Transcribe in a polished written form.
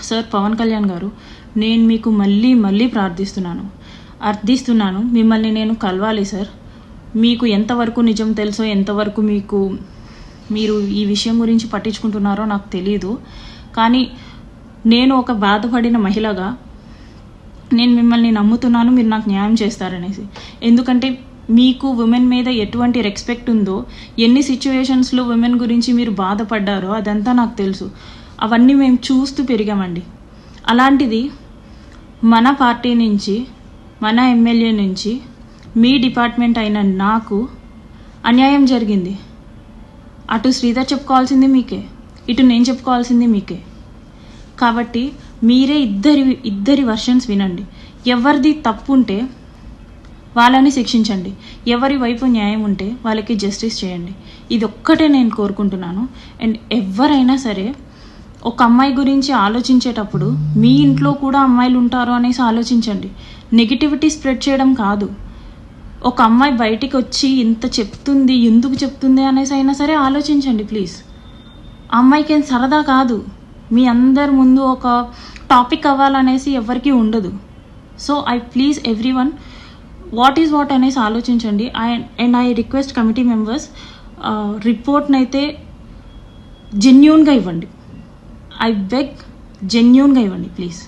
Sir Pawan Kalyan గారు, నేను మీకు మళ్ళీ మళ్ళీ అర్థిస్తున్నాను, మిమ్మల్ని నేను కలవాలి సార్. మీకు ఎంతవరకు నిజం తెలుసో, ఎంతవరకు మీరు ఈ విషయం గురించి పట్టించుకుంటున్నారో నాకు తెలియదు. కానీ నేను ఒక బాధపడిన మహిళగా నేను మిమ్మల్ని నమ్ముతున్నాను, మీరు నాకు న్యాయం చేస్తారనేసి. ఎందుకంటే మీకు ఉమెన్ మీద ఎటువంటి రెస్పెక్ట్ ఉందో, ఎన్ని సిచ్యువేషన్స్లో ఉమెన్ గురించి మీరు బాధపడ్డారో అదంతా నాకు తెలుసు. అవన్నీ మేము చూస్తూ పెరిగామండి. అలాంటిది మన పార్టీ నుంచి, మన ఎమ్మెల్యే నుంచి, మీ డిపార్ట్మెంట్ అయిన నాకు అన్యాయం జరిగింది. అటు శ్రీధర్ చెప్పుకోవాల్సింది మీకే, ఇటు నేను చెప్పుకోవాల్సింది మీకే. కాబట్టి మీరే ఇద్దరి వర్షన్స్ వినండి. ఎవరిది తప్పు ఉంటే వాళ్ళని శిక్షించండి, ఎవరి వైపు న్యాయం ఉంటే వాళ్ళకి జస్టిస్ చేయండి. ఇది ఒక్కటే నేను కోరుకుంటున్నాను. అండ్ ఎవరైనా సరే ఒక అమ్మాయి గురించి ఆలోచించేటప్పుడు మీ ఇంట్లో కూడా అమ్మాయిలు ఉంటారు అనేసి ఆలోచించండి. నెగిటివిటీ స్ప్రెడ్ చేయడం కాదు. ఒక అమ్మాయి బయటికి వచ్చి ఇంత చెప్తుంది, ఎందుకు చెప్తుంది అనేసి అయినా సరే ఆలోచించండి ప్లీజ్. అమ్మాయికి ఏం సరదా కాదు, మీ అందరి ముందు ఒక టాపిక్ అవ్వాలనేసి ఎవరికీ ఉండదు. So I please everyone, what is what అనేసి ఆలోచించండి. And I request committee members, రిపోర్ట్ని అయితే జెన్యూన్గా ఇవ్వండి. ఐ బెగ్, జెన్యూన్గా ఇవ్వండి ప్లీజ్.